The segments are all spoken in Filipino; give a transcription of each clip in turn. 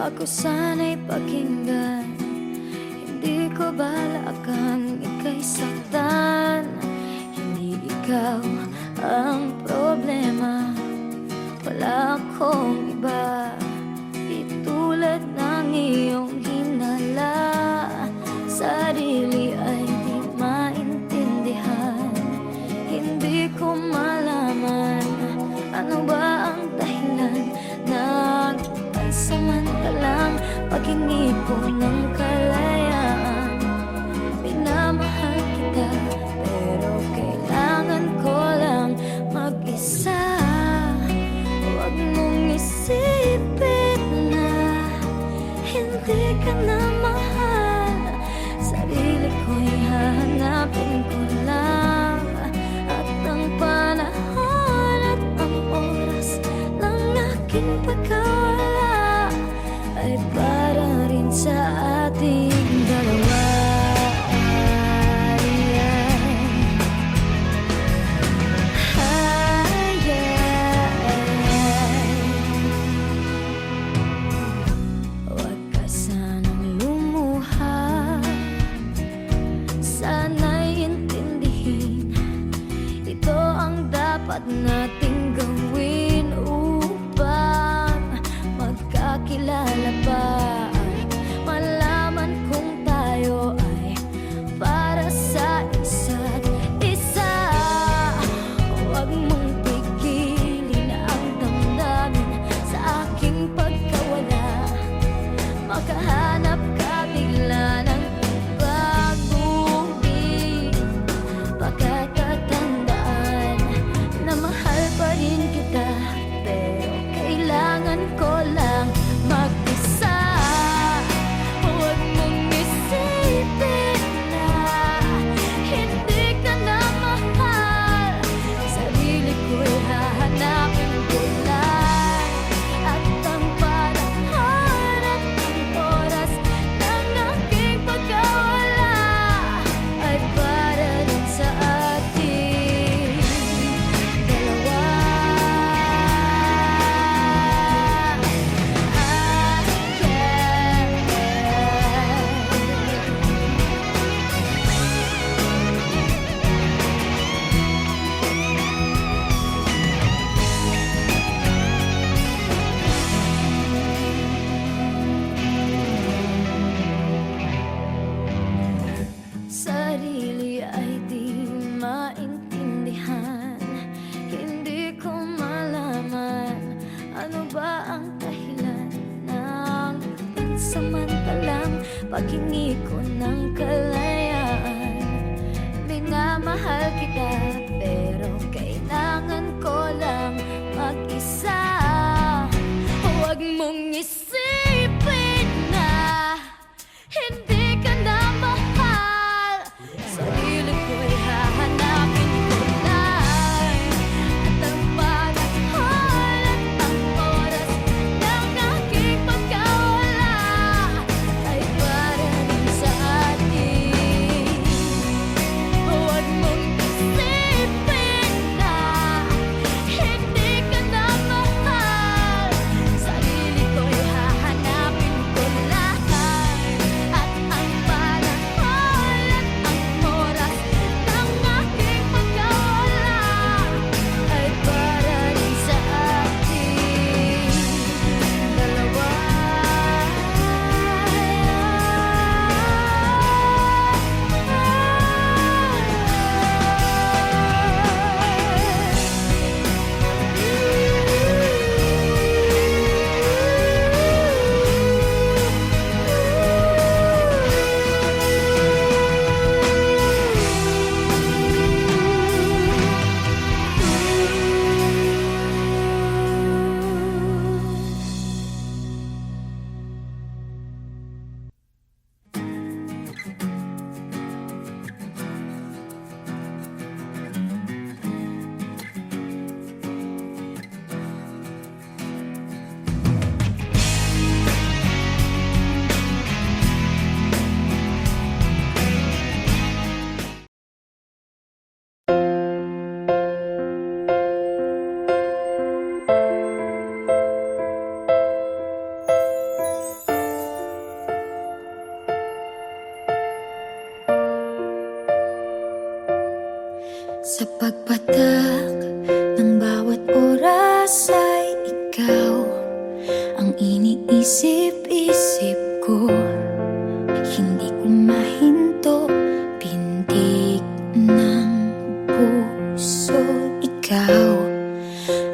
Ako sana'y pakinggan, hindi ko balakang ika'y saktan. Hindi ikaw ang problema, wala akong iba. Itulad ng iyong hinala, sarili ay di maintindihan. Hindi ko malaman ano ba ang dahilan ng pansamantalang paghingi ko ng kalayaan. Minamahal kita pero kailangan ko lang mag-isa. Huwag mong isipin na hindi ka na mahal. Sarili ko'y hahanapin ko lang, at ang panahon at ang oras ng aking pagkawala ay para rin sa ating dalawa. Huwag ka sanang lumuha, sana'y intindihin, ito ang dapat nating gawin upang magkakilala pa at malaman kung tayo ay para sa isa't isa. Huwag mong pigilin ang damdamin sa aking pagkawala. Makahanap ka bigla ng ibang ngunit pagkatatandaan na mahal pa rin kita, pero kailangan ko lang mag-isa. Huwag mong isipin na hindi ka na mahal. Sarili ko'y hahanapin ko lang, at ang panahon at ang oras ng aking pagkawala ay para rin sa ating dalawa. Sarili ay di maintindihan, hindi ko malaman ano ba ang dahilan ng pansamantalang paghingi ko ng kalayaan. Minamahal kita pero kailangan ko lang mag-isa. Huwag mong isipin na hindi ka na mahal. Sarili ko'y hahanapin ko lang, at ang panahon at ang oras ng aking pagkawala ay para rin sa atin. Huwag mong isipin na hindi ka na mahal. Isip-isip ko, hindi ko mahinto. Pintig ng puso, ikaw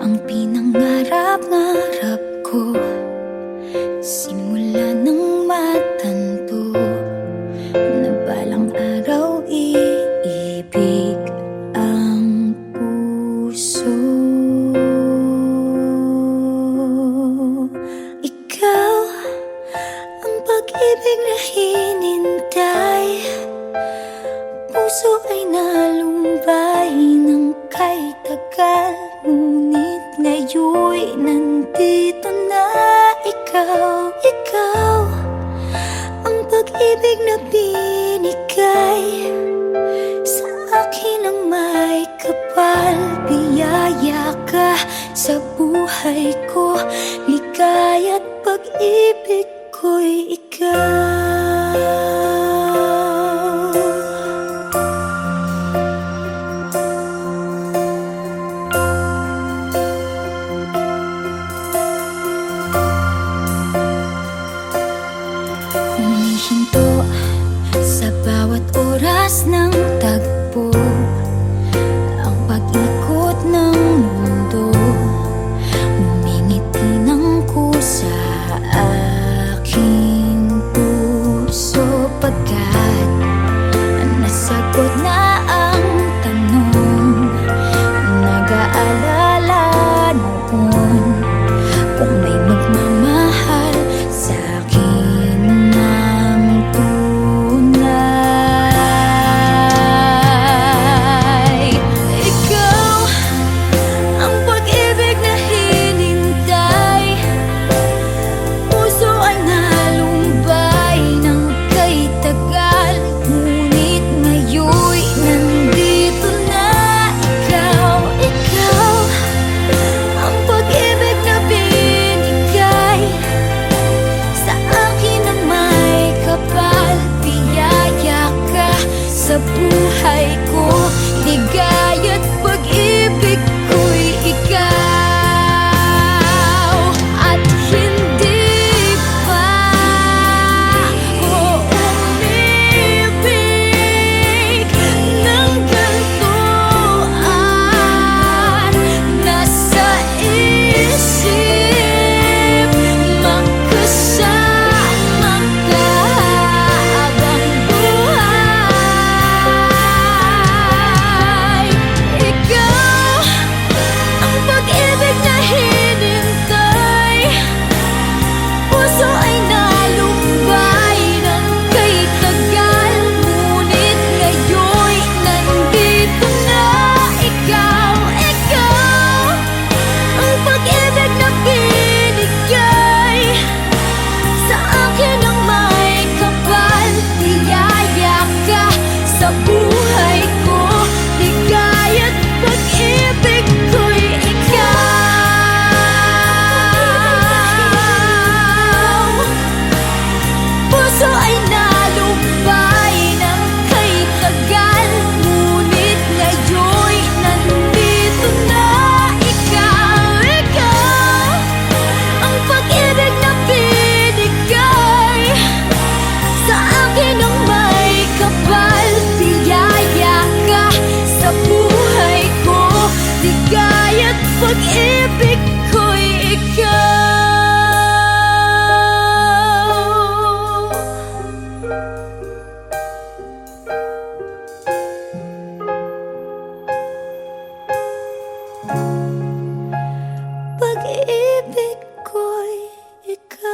ang pinangarap-ngarap ko. Simula nang matanto na balang araw iibig ang puso. Ikaw ang pag-ibig na hinintay. Puso ay nalumbay ng kay tagal, ngunit ngayon'y nandito na. Ikaw ang pag-ibig na binigay sa akin ang may kapal. Biyaya ka sa buhay ko, ligaya't pag-ibig ko'y ikaw. Humihinto sa bawat oras ng tagpo, ang pag-ikot ng mundo. Umingiti ng kusa aking puso, pagkat nasagot na ang tanong. Nag-aalala noon kung may magmamahal sa'kin ng tunay. Ikaw ang pag-ibig na hinintay. Puso ay nalumbay ng kay tagal, ngunit ngayon'y nandito na. Ikaw ang pag-ibig na binigay sa akin ang may kapal. Biyaya ka sa buhay ko, ligaya't pag-ibig ko'y ikaw. At hindi pa ako umibig ng gantuan. Nasa isip magkasama ka habang buhay. Ikaw ang pag-ibig na hinintay. Puso ay nalumbay ng kay tagal, ngunit ngayon'y nandito na. Ikaw ang pag-ibig na binigay sa akin ang may kapal. Biyaya ka sa buhay ko, ligaya't pag-ibig ko'y ikaw. Puso ay nalumbay ng kay tagal, ngunit ngayon'y nandito na. Ikaw ang pag-ibig na binigay sa akin ang may kapal. Biyaya ka sa buhay ko, ligaya't pag-ibig ko'y ikaw. Pag-ibig ko'y ikaw.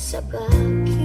Sa bakit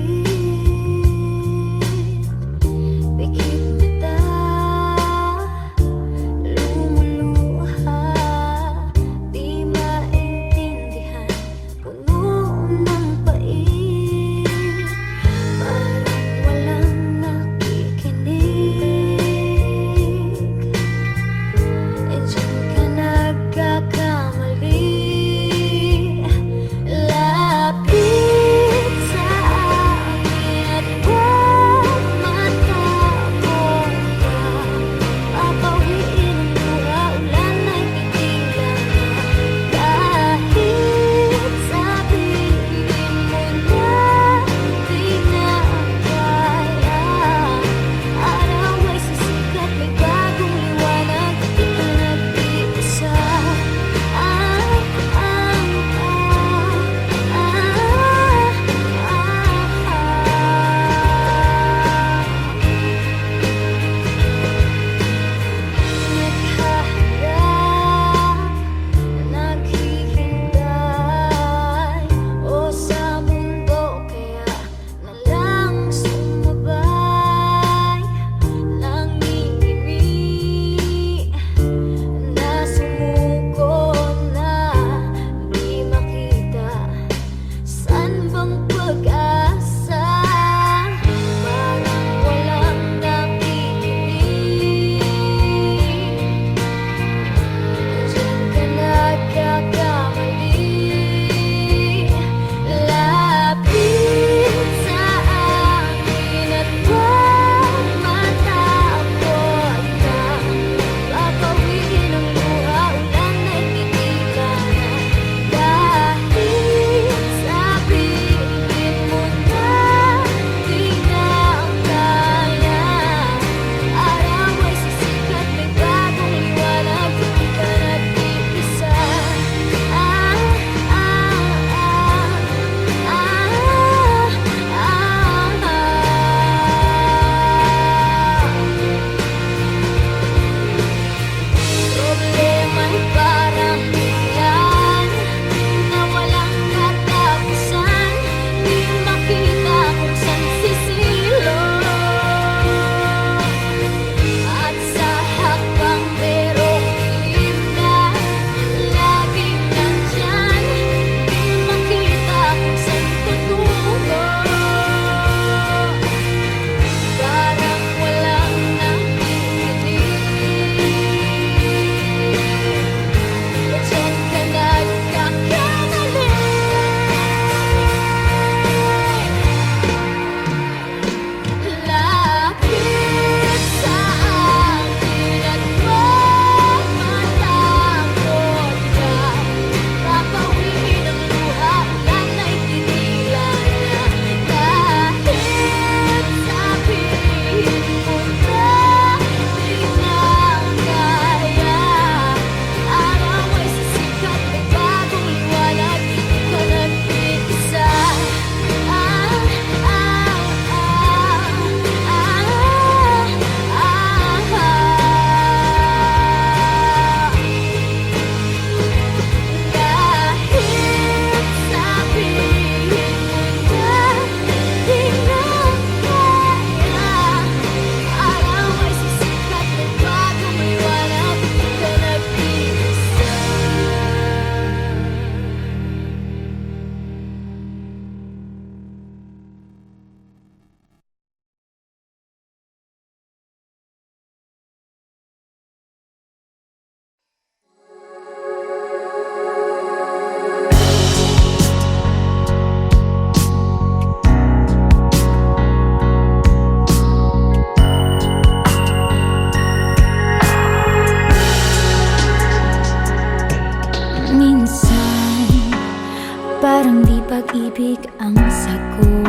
Parang di pag-ibig ang sagot,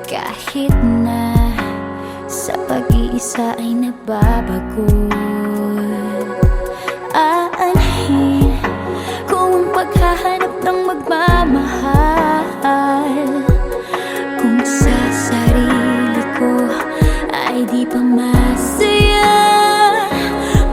kahit na sa pag-iisa ay nababagot. Aanhin ko ang paghahanap ng magmamahal, kung sa sarili ko ay di pa masaya.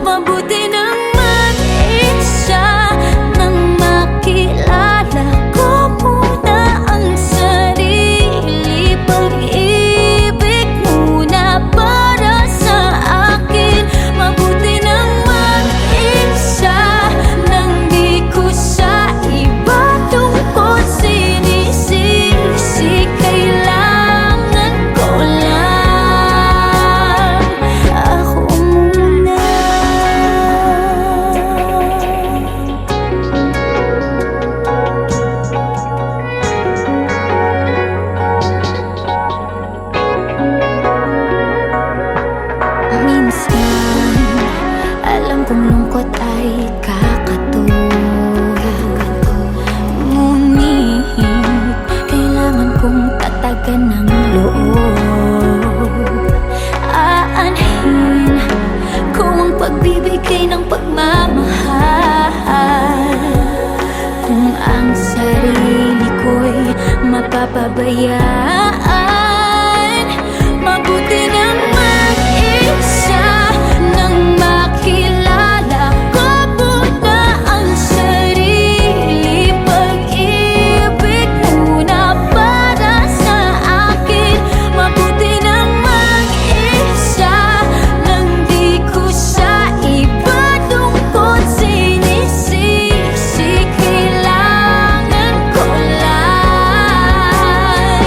Mabuti nang mag-isa nang makilala ko muna ang sarili. Pag-ibig muna para sa akin. Mabuti nang mag-isa nang di ko sa iba tungkol sinisisi. Kailangan ko lang ako muna. Minsan, alam kong lungkot ay kakatulog, ngunit kailangan kong tatagan ng loob. Aanhin ko ang pagbibigay ng pagmamahal, kung ang sarili ko'y mapapabayaan. Mabuti nang mag-isa nang makilala ko muna ang sarili. Pag-ibig muna para sa akin. Mabuti nang mag-isa nang di ko sa iba tungkol sinisisi. Kailangan ko lang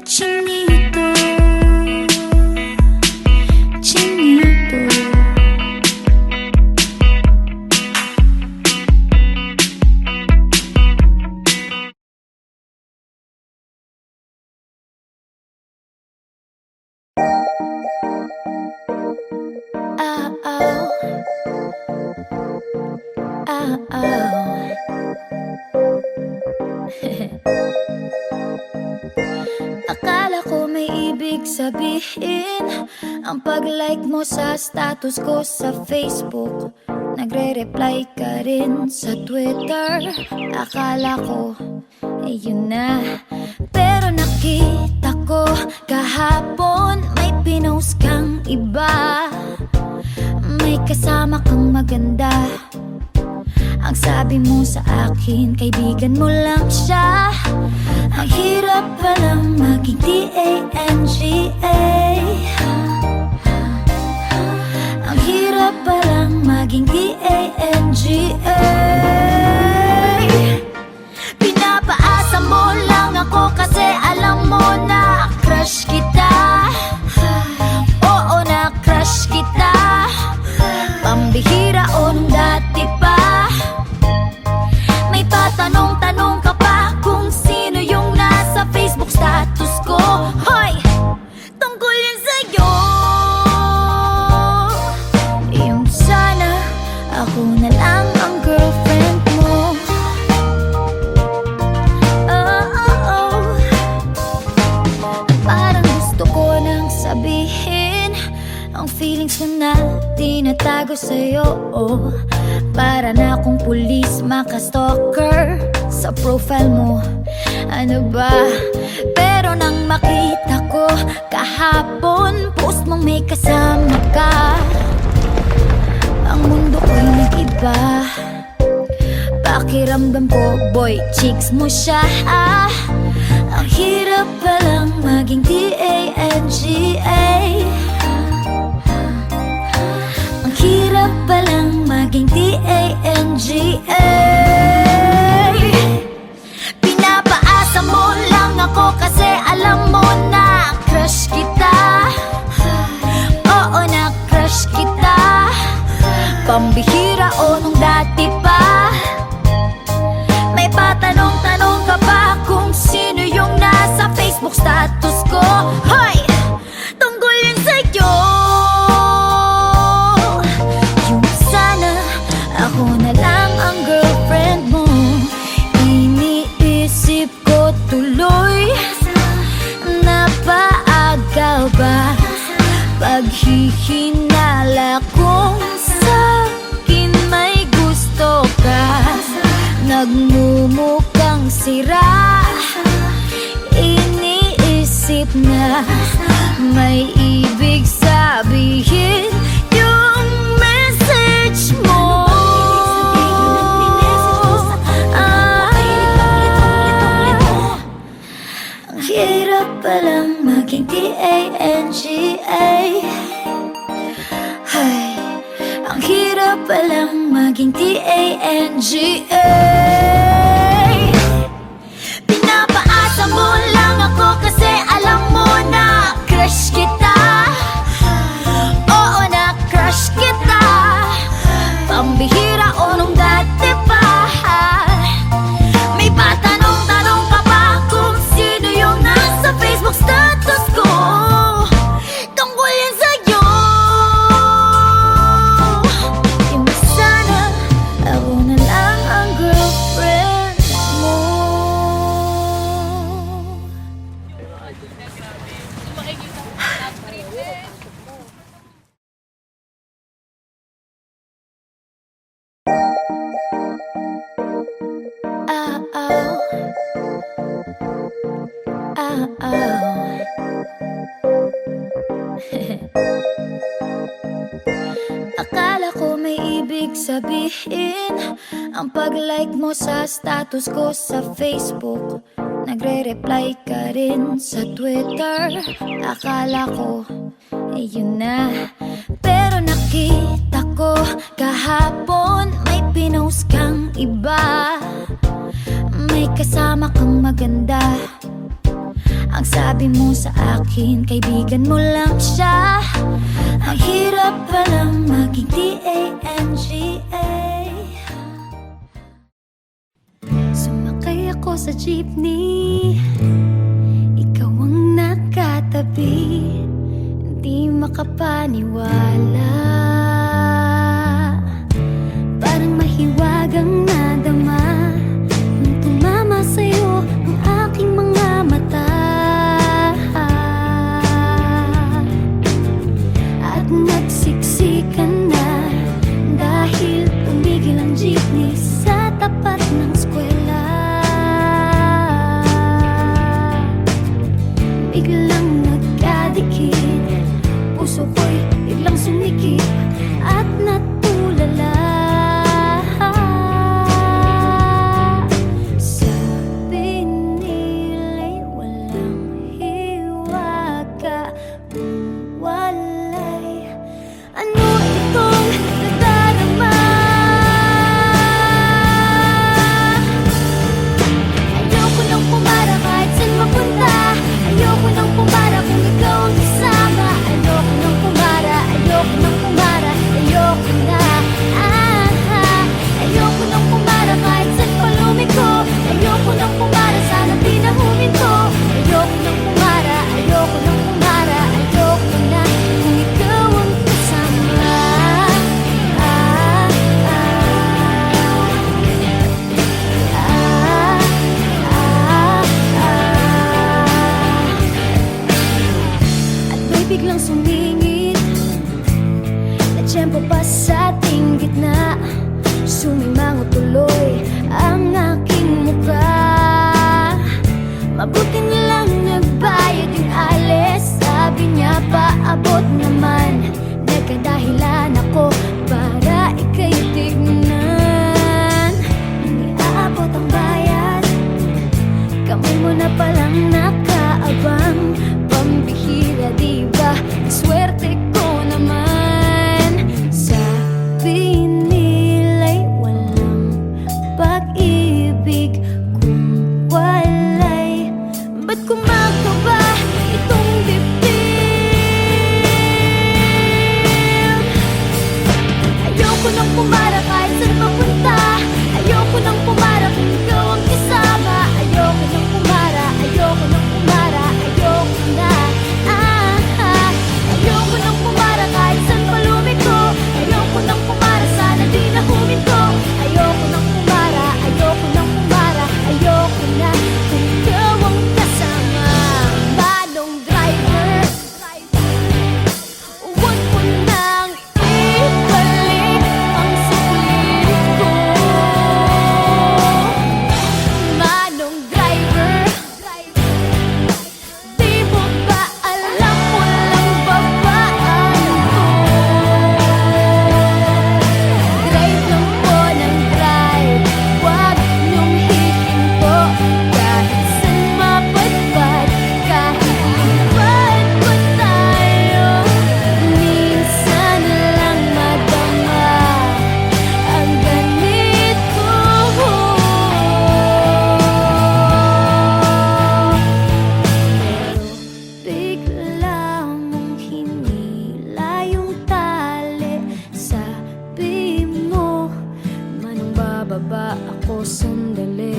Chinito, chinito. Oh, oh, Akala ko may ibig sabihin ang pag-like mo sa status ko sa Facebook. Nagre-reply ka rin sa Twitter. Akala ko, yun na. Pero nakita ko kahapon may pinost kang iba. May kasama kang maganda. Ang sabi mo sa akin, kaibigan mo lang siya. Ang hirap palang maging D-A-N-G-A. Ang hirap palang maging D-A-N-G-A. Pinapaasa mo lang ako kasi alam mo na crush kita. Oo, na crush kita. Pambihira o nung dati pa. May patanong-tanong ka pa kung sino yung nasa Facebook status ko. Hoy! Tungkol yan sa'yo. Yung sana ako na lang ang girlfriend mo. Parang gusto ko nang sabihin ang feelings ko na tinatago sa'yo. Para na akong pulis, maka-stalker sa profile mo. Ano ba? Pero nang makita ko kahapon, post mong may kasama ka, ang mundo ko'y nag-iba. Pakiramdam ko, boy, chicks mo siya. Ang hirap palang maging D-A-N-G-A. Ang hirap palang maging D-A-N-G-A. Pinapaasa mo lang ako kasi alam mo na crush kita. Oo, na crush kita. Pambihira o nung dati pa. May patanong-tanong ka pa kung sino yung nasa Facebook status ko. Hoy! Tungkol yun sa'yo. Yung sana ako na lang ang girlfriend mo. Iniisip ko tuloy, napaaga ba paghihinala kung sa'kin may gusto ka. Nagmumukhang sira, iniisip na may ibig sabihin yung message mo. Ang hirap palang maging D-A-N-G-A. Ay, ang hirap palang maging D-A-N-G-A. Pinapaasa mo lang ako kasi alam mo na crush kita. Oo, na crush kita. Pambihira o nung dati pa. May patanong-tanong ka pa kung sino yung nasa Facebook status ko. Tungkol yan sa'yo. Yung sana ako na lang ang girlfriend mo. Akala ko may ibig sabihin ang pag-like mo sa status ko sa Facebook. Nagre-reply ka rin sa Twitter. Akala ko, yun na. Pero nakita ko kahapon may pinost kang iba. May kasama kang maganda. Ang sabi mo sa akin, kaibigan mo lang siya. Ang hirap palang maging D-A-N-G-A. Sumakay ako sa jeepney, ikaw ang nakatabi. Di makapaniwala, parang mahiwagang nadama nung tumama sa'yo ang aking mga mata. At nagsiksikan na dahil tumigil ang jeepney sa tapat ng eskwela. Biglang nagkadikit, puso ko'y biglang sumikip at natulala. Sabi nila'y walang hiwaga, walay. Ano itong nadarama? Ayoko nang pumara kahit saan mapunta. Ayoko nang pumara kung ikaw ang kasama. Ayoko nang pumara, ayoko nang pumara, ayoko na. Ayoko nang pumara kahit saan pa lumiko. Ayoko nang pumara, sana di na huminto. Ayoko nang pumara, ayoko nang pumara, ayoko na kung ikaw ang kasama. At may biglang sumingit na tiyempo pa sa ating gitna. Sumimango tuloy ang aking muka. Mabuti na lang nagbayad yung alis. Sabi niya paabot naman. Nagkadahilan ako para ika'y tignan. Hindi aabot ang bayad, kamay mo na palang nakaabang. Pambihira diba, swerte ko naman. Sabi nila'y walang pag-ibig kung walay. Ba't kumakaba itong dibdib? Ayoko nang pumara kahit saan papunta. Ayoko nang pumara kung ikaw ang kasama. Ayoko nang pumara, ayoko nang pumara, ayoko na. Ayoko nang pumara kahit saan pa lumiko. Ayoko nang pumara, sana di na huminto. Ayoko nang pumara, ayoko nang pumara, ayoko na kung ikaw ang kasama. Manong driver, huwag mo nang ibalik ang sulit ko. Manong driver, di mo ba alam walang babaan ko? Drive lang po ng drive, huwag niyong hihinto. Kahit saan mapadpad, kahit lipad pa tayo, minsan lang madama ang ganito. Pero bigla mong hinila yung tali. Sabi mo, manong bababa ako sandali.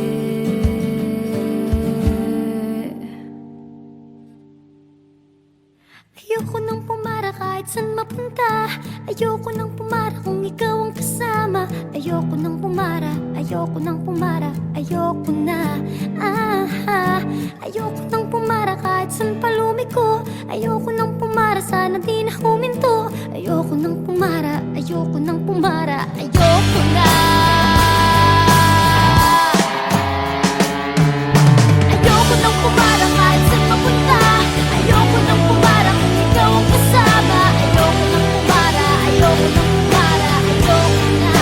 Ayoko nang pumara kahit saan mapunta. Ayoko nang pumara kung ikaw ang kasama. Ayoko nang pumara, ayoko nang pumara, ayoko na. Ayoko nang pumara kahit saan pa lumiko. Ayoko nang pumara, sana di na huminto. Ayoko nang pumara, ayoko nang pumara, ayoko na. Ayoko nang pumara kahit saan mapunta. Ayoko nang pumara kung ikaw ang kasama. Ayoko nang pumara, ayoko nang pumara, ayoko na.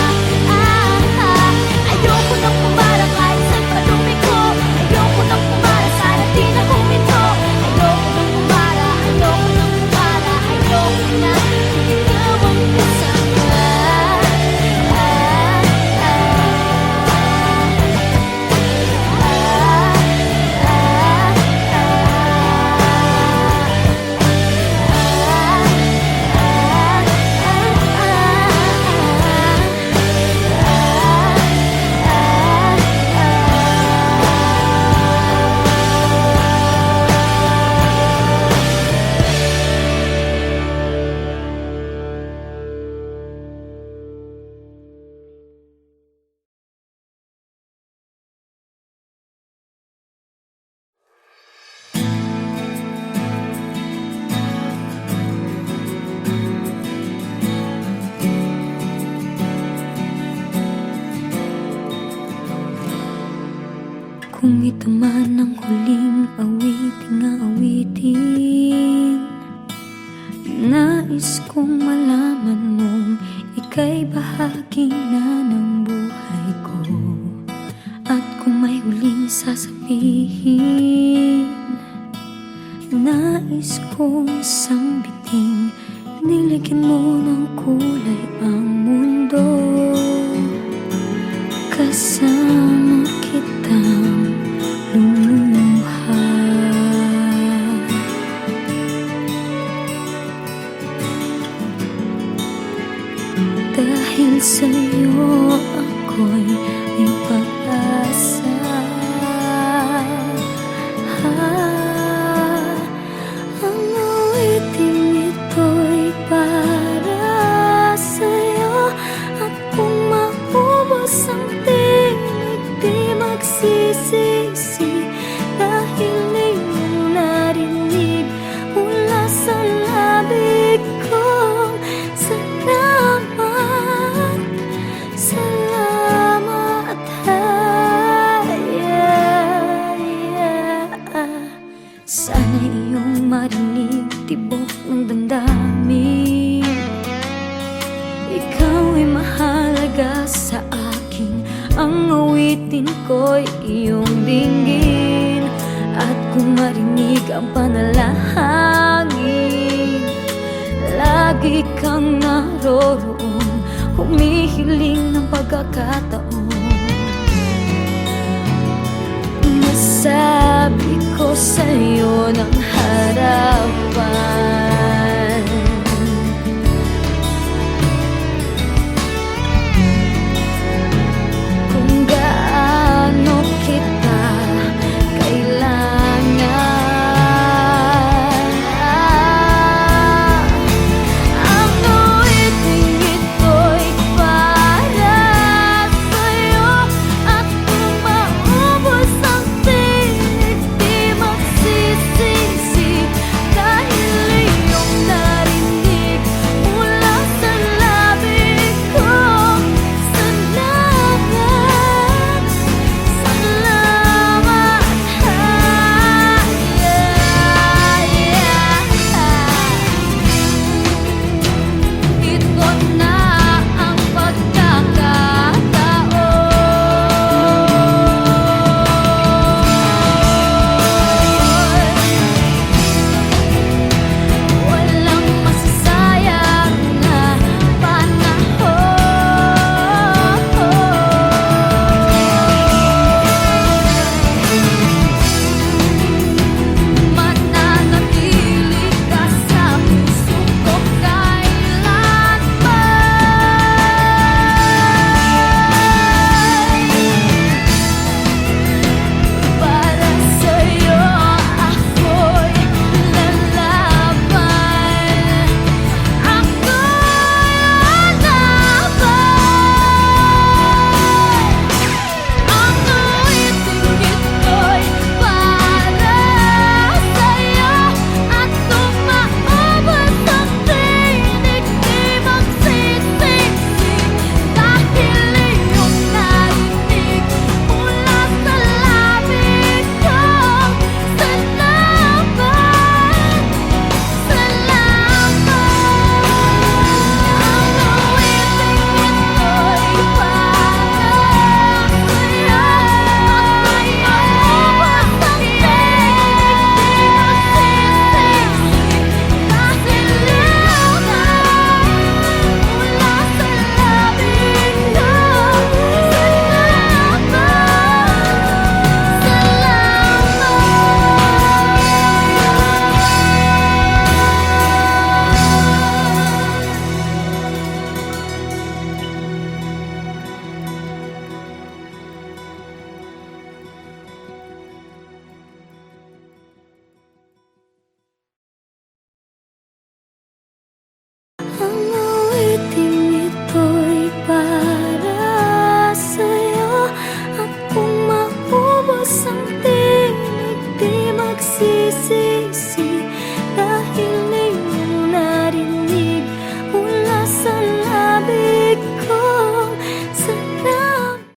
Ayoko nang pumara kahit saan pa lumiko. Ayoko nang pumara, sana di na huminto. Ayoko nang pumara, ayoko nang pumara, ayoko na kung ikaw ang kasama. man ang huling awiting nais kong malaman mong ika'y bahagi na ng buhay ko. At kung may huling sasabihin, nais kong sambiting, nilagyan mo ng kulay ang mundo. Kasama kitang lumuha. Dahil sa'yo ako'y may pag-asa. Ang awiting ito'y para sa'yo. At kung maubos ang tinig, di magsisisi. Dahil iyong narinig mula sa labig ko. Salamat, salamat, sana iyong marinig tibok ng damdamin. Ikaw ay mahalaga sa akin, ang awitin ko'y iyong dinggin. At kung marinig ang panalangin, lagi kang naroroon, humihiling ng pagkakataon. Masabi ko sa'yo ng